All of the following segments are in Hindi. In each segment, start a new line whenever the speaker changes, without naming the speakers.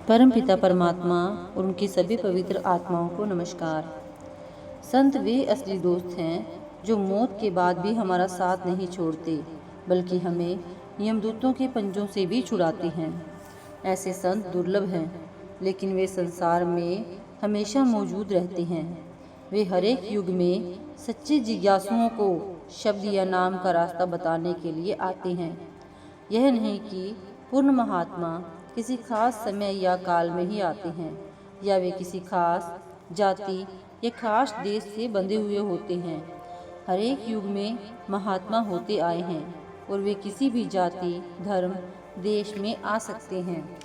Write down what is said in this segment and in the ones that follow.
परमपिता परमात्मा और उनकी सभी पवित्र आत्माओं को नमस्कार। संत वे असली दोस्त हैं जो मौत के बाद भी हमारा साथ नहीं छोड़ते, बल्कि हमें यमदूतों के पंजों से भी छुड़ाते हैं। ऐसे संत दुर्लभ हैं, लेकिन वे संसार में हमेशा मौजूद रहते हैं। वे हर एक युग में सच्चे जिज्ञासुओं को शब्द या नाम का रास्ता बताने के लिए आते हैं। यह नहीं कि पूर्ण महात्मा किसी खास समय या काल में ही आते हैं, या वे किसी खास जाति या खास देश से बंधे हुए होते हैं। हर एक युग में महात्मा होते आए हैं और वे किसी भी जाति, धर्म, देश में आ सकते हैं।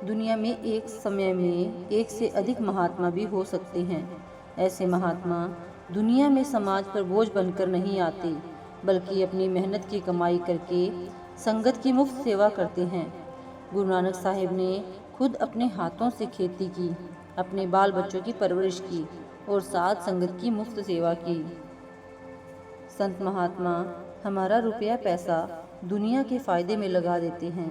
दुनिया में एक समय में एक से अधिक महात्मा भी हो सकते हैं। ऐसे महात्मा दुनिया में समाज पर बोझ बनकर नहीं आते, बल्कि अपनी मेहनत की कमाई करके संगत की मुफ्त सेवा करते हैं। गुरु नानक साहिब ने खुद अपने हाथों से खेती की, अपने बाल बच्चों की परवरिश की और साथ संगत की मुफ्त सेवा की। संत महात्मा हमारा रुपया पैसा दुनिया के फायदे में लगा देते हैं,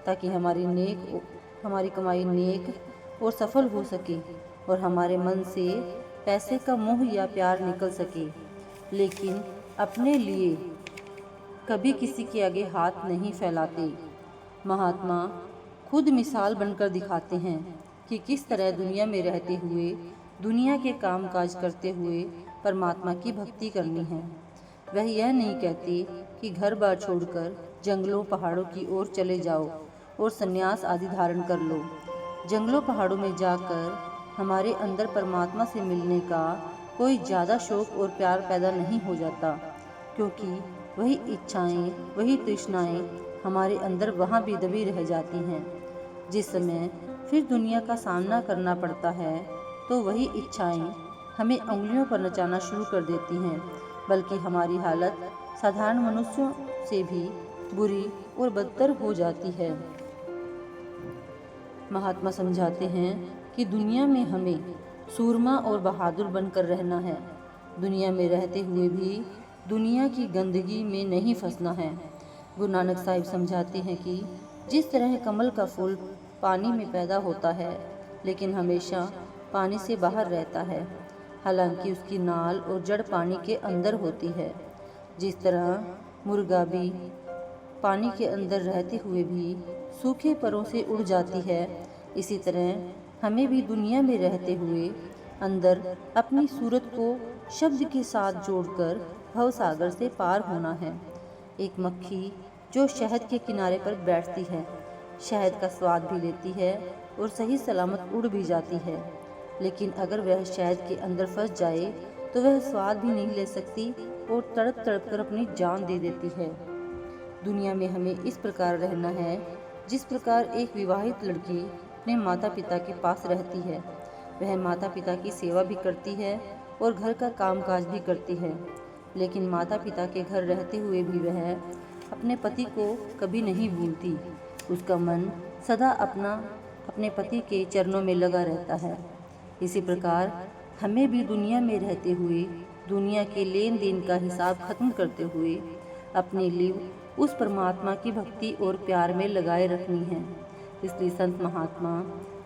ताकि हमारी कमाई नेक और सफल हो सके और हमारे मन से पैसे का मोह या प्यार निकल सके। लेकिन अपने लिए कभी किसी के आगे हाथ नहीं फैलाते। महात्मा खुद मिसाल बनकर दिखाते हैं कि किस तरह दुनिया में रहते हुए, दुनिया के काम काज करते हुए परमात्मा की भक्ति करनी है। वह यह नहीं कहते कि घर बार छोड़कर जंगलों पहाड़ों की ओर चले जाओ और संन्यास आदि धारण कर लो। जंगलों पहाड़ों में जाकर हमारे अंदर परमात्मा से मिलने का कोई ज़्यादा शौक और प्यार पैदा नहीं हो जाता, क्योंकि वही इच्छाएं, वही तृष्णाएं हमारे अंदर वहाँ भी दबी रह जाती हैं। जिस समय फिर दुनिया का सामना करना पड़ता है, तो वही इच्छाएं हमें उंगलियों पर नचाना शुरू कर देती हैं, बल्कि हमारी हालत साधारण मनुष्यों से भी बुरी और बदतर हो जाती है। महात्मा समझाते हैं कि दुनिया में हमें सूरमा और बहादुर बनकर रहना है। दुनिया में रहते हुए भी दुनिया की गंदगी में नहीं फंसना है। गुरु नानक साहिब समझाते हैं कि जिस तरह कमल का फूल पानी में पैदा होता है, लेकिन हमेशा पानी से बाहर रहता है, हालांकि उसकी नाल और जड़ पानी के अंदर होती है। जिस तरह मुर्गा भी पानी के अंदर रहते हुए भी सूखे परों से उड़ जाती है, इसी तरह हमें भी दुनिया में रहते हुए अंदर अपनी सूरत को शब्द के साथ जोड़कर भवसागर से पार होना है। एक मक्खी जो शहद के किनारे पर बैठती है, शहद का स्वाद भी लेती है और सही सलामत उड़ भी जाती है, लेकिन अगर वह शहद के अंदर फंस जाए तो वह स्वाद भी नहीं ले सकती और तड़प तड़प कर अपनी जान दे देती है। दुनिया में हमें इस प्रकार रहना है जिस प्रकार एक विवाहित लड़की अपने माता पिता के पास रहती है। वह माता पिता की सेवा भी करती है और घर का कामकाज भी करती है, लेकिन माता पिता के घर रहते हुए भी वह अपने पति को कभी नहीं भूलती। उसका मन सदा अपने पति के चरणों में लगा रहता है। इसी प्रकार हमें भी दुनिया में रहते हुए दुनिया के लेन देन का हिसाब खत्म करते हुए अपनी लीव उस परमात्मा की भक्ति और प्यार में लगाए रखनी है। इसलिए संत महात्मा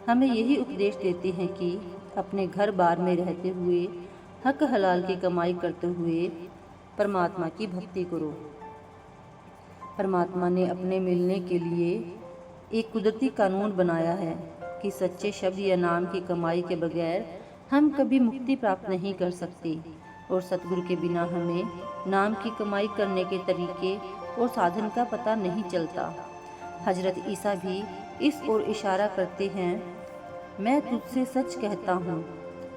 हमें यही उपदेश देते हैं कि अपने घर बार में रहते हुए हक हलाल की कमाई करते हुए परमात्मा की भक्ति करो। परमात्मा ने अपने मिलने के लिए एक कुदरती कानून बनाया है कि सच्चे शब्द या नाम की कमाई के बगैर हम कभी मुक्ति प्राप्त नहीं कर सकते, और सतगुरु के बिना हमें नाम की कमाई करने के तरीके और साधन का पता नहीं चलता। हजरत ईसा भी इस ओर इशारा करते हैं, मैं तुझसे सच कहता हूँ,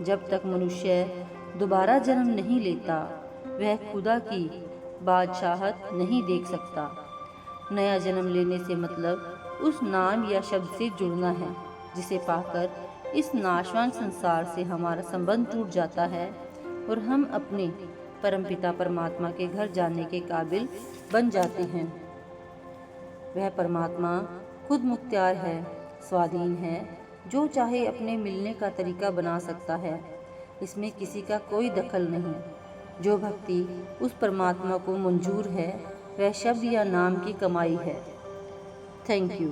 जब तक मनुष्य दोबारा जन्म नहीं लेता वह खुदा की बादशाहत नहीं देख सकता। नया जन्म लेने से मतलब उस नाम या शब्द से जुड़ना है, जिसे पाकर इस नाशवान संसार से हमारा संबंध टूट जाता है और हम अपने परमपिता परमात्मा के घर जाने के काबिल बन जाते हैं। वह परमात्मा खुद मुख्तियार है, स्वाधीन है, जो चाहे अपने मिलने का तरीका बना सकता है। इसमें किसी का कोई दखल नहीं। जो भक्ति उस परमात्मा को मंजूर है वह शब्द या नाम की कमाई है। Thank you.